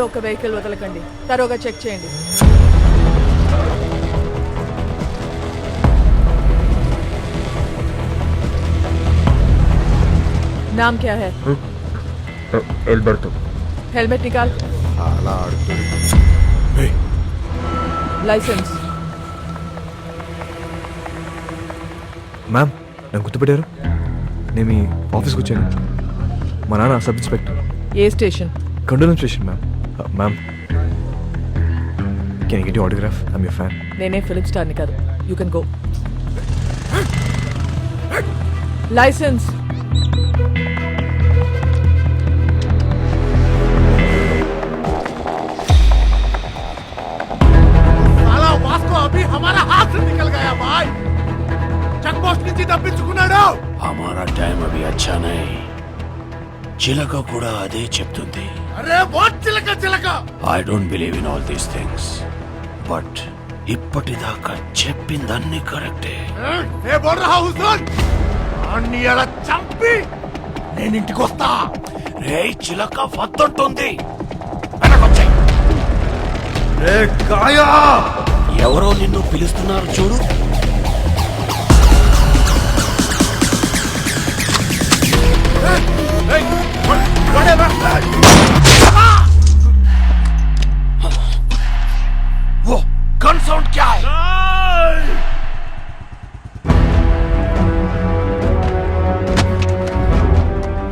ఒక vehicle వదలకండి, తరోగా check చేయండి. नाम क्या है? एल्बर्टो. हेलमेट निकाल. लाइसेंस. మ్యామ్ నన్ను గుర్తుపెట్టారు? నేను మీ ఆఫీస్కి వచ్చాను. మా నాన్న sub inspector. A station? కండోలం station ma'am. Ma'am can you get your autograph? I'm your fan. నేనే ఫిలిం స్టార్ని కాదు. You can go. లైసెన్స్. हमारा हाथ से निकल गया भाई. चेक पोस्ट నుంచి తప్పించుకున్నాడు. हमारा टाइम अभी अच्छा नहीं. చిలక కూడా అదే చెప్తుంది. అరే వాట్ చిలక చిలక. I don't believe in all these things. But ఇప్పటిదాకా చెప్పిందన్నీ కరెక్టే. ఏ బోల్ రహా హుసన్. అన్ని ఎలా చంపి నేను ఇంటికి వస్తా. రే చిలక వద్దంటుంది. వెనకొచ్చాయి. రే కాయా. ఎవరో నిన్ను పిలుస్తున్నారు చూడు. वो गन साउंड क्या है?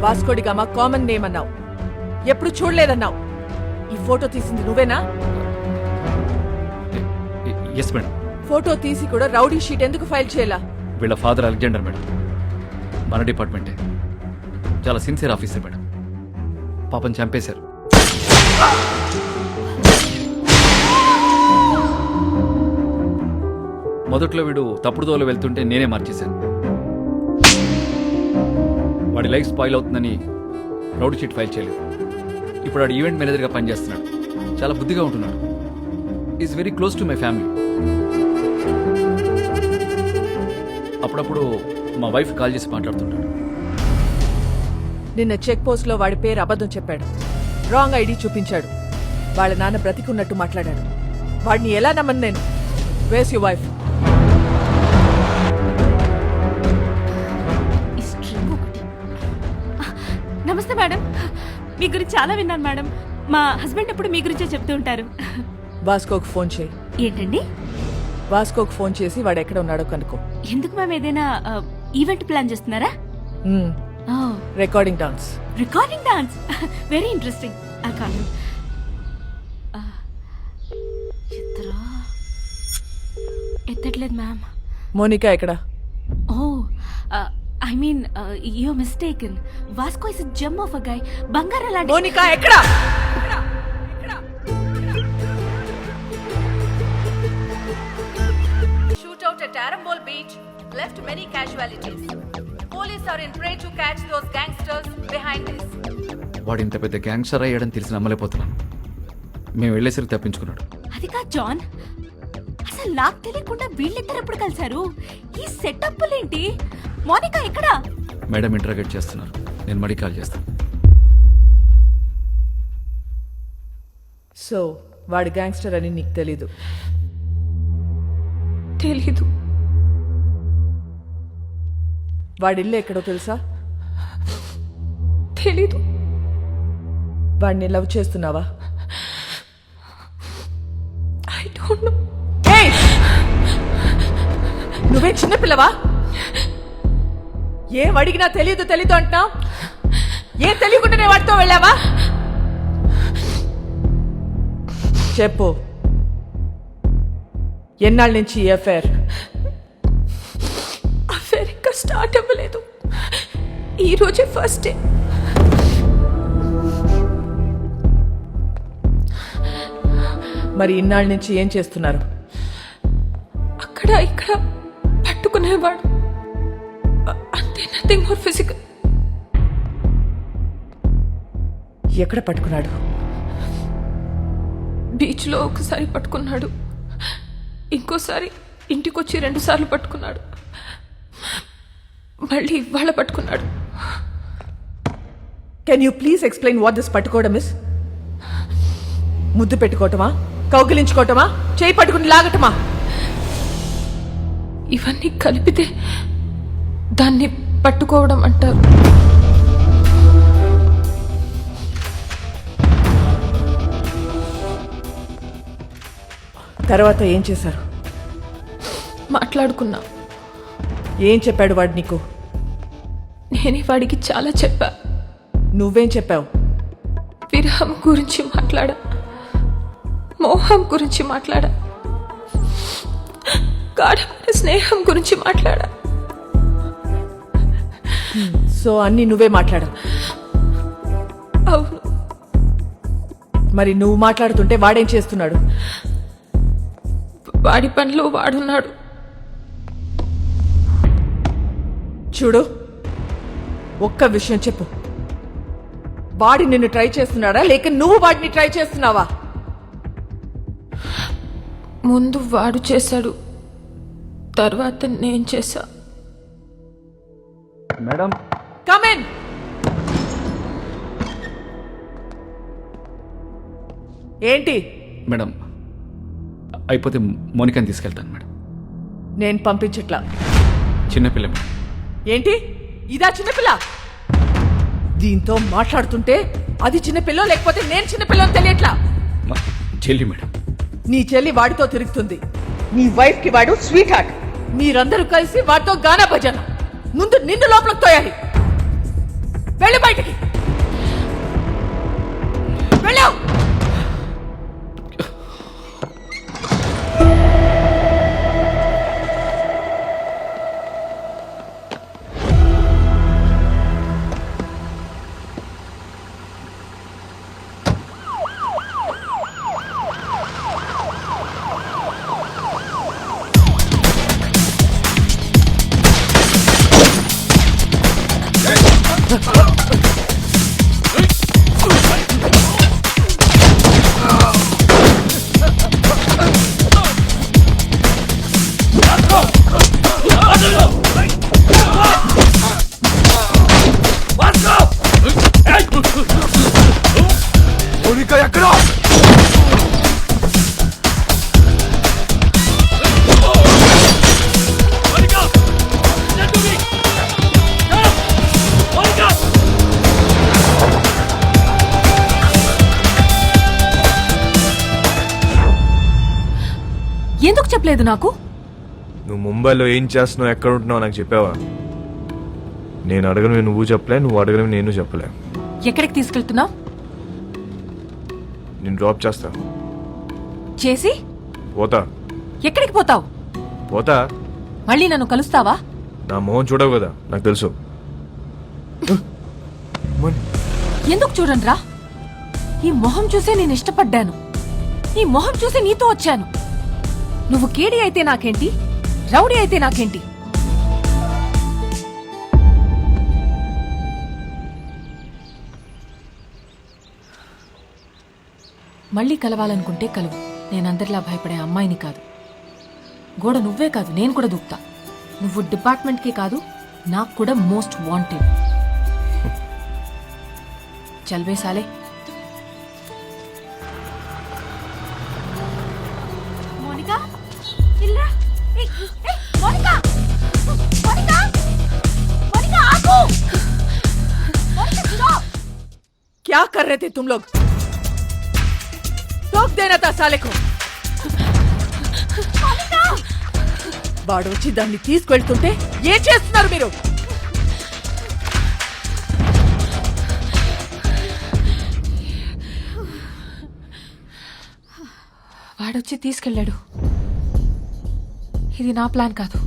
వాస్కోడి గామా కామన్ నేమ్ అన్నావు, ఎప్పుడు చూడలేదన్నావు. ఈ ఫోటో తీసింది నువ్వేనా? Yes madam. ఫోటో తీసి కూడా రౌడీ షీట్ ఎందుకు ఫైల్ చేయాలా? వీళ్ళ ఫాదర్ అలెగ్జాండర్ మేడం, మన డిపార్ట్మెంటే. చాలా సిన్సియర్ ఆఫీసర్ మేడం. పాపం చంపేశారు. మొదట్లో వీడు తప్పుడు దోవలో వెళ్తుంటే నేనే మార్చేశాను. వాడి లైఫ్ స్పాయిల్ అవుతుందని రౌడీ షీట్ ఫైల్ చేయలేదు. ఇప్పుడు వాడు ఈవెంట్ మేనేజర్గా పనిచేస్తున్నాడు. చాలా బుద్ధిగా ఉంటున్నాడు. Is very close to my family. అప్పుడప్పుడు మా వైఫ్ కాల్ చేసి మాట్లాడుతుంటాడు. నిన్న చెక్ పోస్ట్ లో వాడి పేరు అబద్ధం చెప్పాడు. రాంగ్ ఐడి చూపించాడు. వాళ్ళ నాన్న బ్రతికున్నట్టు మాట్లాడాడు. వాడిని ఎలా నమ్మను నేను? Where's your wife? నమస్తే మేడం. మీ గురించి చాలా విన్నాను మేడం. మా హస్బెండ్ ఎప్పుడు మీ గురించే చెప్తూ ఉంటారు. వాస్కోకు ఫోన్ చేయి. ఏంటండి? వాస్కోకు ఫోన్ చేసి వాడు ఎక్కడ ఉన్నాడో కనుక్కో. ఎందుకు మేము ఏదైనా ఈవెంట్ ప్లాన్ చేస్తున్నారా? Recording dance. Recording dance, very interesting. ఎత్తట్లేదు మ్యామ్. మోనికా ఎక్కడ? Oh I mean you mistaken. Vasco is gem of a guy. బంగారం లాంటి. మోనికా ఎక్కడ? Shootout at Arambol Beach left many casualties. Police are in prey to catch those gangsters behind this. వాడు ఇంత పెద్ద gangster అయ్యాడని తెలిసి నమ్మలేకపోతున్నాను. మేము వెళ్ళేసరికి తప్పించుకున్నాడు. అది కాదు జాన్, అసలు నాకు తెలియకుండా వీళ్ళిద్దరు ఎప్పుడు కలిశారు? ఈ సెటప్లేంటి? మోనికా ఎక్కడ? మేడం ఇంటరాగేట్ చేస్తున్నారు. నేను మళ్ళీ కాల్ చేస్తాను. సో వాడు గ్యాంగ్స్టర్ అని నీకు తెలీదు? తెలీదు. వాడిల్లు ఎక్కడో తెలుసా? తెలీదు. వాడిని లవ్ చేస్తున్నావా? I don't know. నువ్వే చిన్నపిల్లవా? ఏం అడిగినా తెలీదు తెలీదు అంటున్నావు. ఏం తెలియకుండానే వాడితో వెళ్ళావా? చెప్పు, ఎన్నాళ్ళ నుంచి ఈ అఫైర్? అఫైర్ ఇంకా స్టార్ట్ అవ్వలేదు. ఈ రోజే ఫస్ట్ డే. మరి ఇన్నాళ్ళ నుంచి ఏం చేస్తున్నారు? అక్కడ ఇక్కడ పట్టుకునేవాడు అంతే, నథింగ్ మోర్ ఫిజికల్. ఎక్కడ పట్టుకున్నాడు? బీచ్లో ఒకసారి పట్టుకున్నాడు, ఇంకోసారి ఇంటికొచ్చి 2 సార్లు పట్టుకున్నాడు, మళ్ళీ ఇవాళ పట్టుకున్నాడు. Can you please explain what this పట్టుకోవడం ఇస్? ముద్దు పెట్టుకోవటమా, కౌగిలించుకోవటమా, చేయి పట్టుకుని లాగటమా? ఇవన్నీ కలిపితే దాన్ని పట్టుకోవడం అంటారు. తర్వాత ఏం చేశారు? మాట్లాడుకున్నా. ఏం చెప్పాడు వాడు నీకు? నేనే వాడికి చాలా చెప్పా. నువ్వేం చెప్పావు? విరహం గురించి మాట్లాడా, మోహం గురించి మాట్లాడా, గాఢమైన స్నేహం గురించి మాట్లాడా. సో అన్నీ నువ్వే మాట్లాడావు. అవును. మరి నువ్వు మాట్లాడుతుంటే వాడేం చేస్తున్నాడు? వాడి పనిలో వాడున్నాడు. చూడు, ఒక్క విషయం చెప్పు. వాడి నిన్ను ట్రై చేస్తున్నాడా లేక నువ్వు వాడిని ట్రై చేస్తున్నావా? ముందు వాడు చేశాడు, తర్వాత నేను చేశా. Madam, come in. ఏంటి? మేడం అయిపోతే మోనికాని తీసుకెళ్తాను మేడం. నేను పంపించట్లా. చిన్నపిల్ల మేడం. ఏంటి ఇదా చిన్నపిల్ల? దీంతో మాట్లాడుతుంటే అది చిన్నపిల్ల లేకపోతే నేను చిన్నపిల్ల తెలియట్లా. మా చెల్లి మేడం. నీ చెల్లి వాడితో తిరుగుతుంది. నీ వైఫ్ కి వాడు స్వీట్ హార్ట్. మీరందరూ కలిసి వాడితో గానా భజన. ముందు నిన్ను లోపలికి తోయాలి. వెళ్ళు బయటికి, వెళ్ళు. మోనికా ఎక్కడ? ఎందుకు చెప్పలేదు నాకు? నువ్వు ముంబైలో ఏం చేస్తున్నావు, ఎక్కడ ఉంటున్నావు నాకు చెప్పావా? నేను అడగను నువ్వు చెప్పలే, నువ్వు అడగను నేను చెప్పలే. ఎక్కడికి తీసుకెళ్తున్నావు? నేను డ్రాప్ చేస్తా. చేసి పోతా. ఎక్కడికి పోతావు? పోతా. మళ్ళీ నన్ను కలుస్తావా? నా మొహం చూడవు కదా, నాకు తెలుసు. ఎందుకు చూడండిరా, ఈ మొహం చూసే నేను ఇష్టపడ్డాను. ఈ మొహం చూసి నీతో వచ్చాను. నువ్వు కేడి అయితే నాకేంటి, రౌడీ అయితే నాకేంటి? మళ్ళీ కలవాలనుకుంటే కలువు. నేనందరిలా భయపడే అమ్మాయిని కాదు. గోడ నువ్వే కాదు, నేను కూడా దూకుతా. నువ్వు డిపార్ట్మెంట్కే కాదు, నాకు కూడా మోస్ట్ వాంటెడ్. చల్వే సాలే. మోనికా, ఇల్లా. ఏయ్, ఏయ్, మోనికా! మోనికా! మోనికా, ఆగు! మోనికా, stop! क्या कर रहे थे तुम लोग? टोक देना था साले को. వాడు వచ్చి దాన్ని తీసుకెళ్తుంటే ఏం చేస్తున్నారు మీరు? వాడొచ్చి తీసుకెళ్ళాడు. ఇది నా ప్లాన్ కాదు.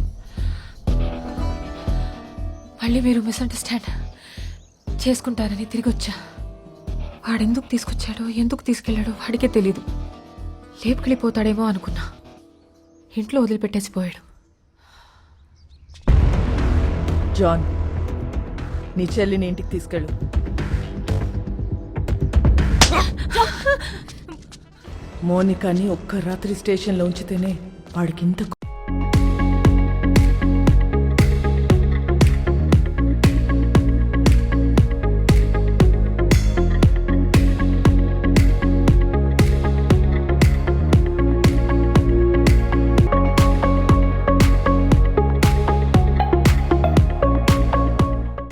మళ్ళీ మీరు మిస్అండర్స్టాండ్ చేసుకుంటారని తిరిగి వచ్చా. వాడెందుకు తీసుకొచ్చాడో, ఎందుకు తీసుకెళ్లాడో వాడికే తెలీదు. లేపుకెళ్ళిపోతాడేమో అనుకున్నా. ఇంట్లో వదిలిపెట్టేసి పోయాడు. జాన్, నీ చెల్లిని ఇంటికి తీసుకెళ్ళు. మోనికాని ఒక్క రాత్రి స్టేషన్లో ఉంచితేనే వాడికి ఇంత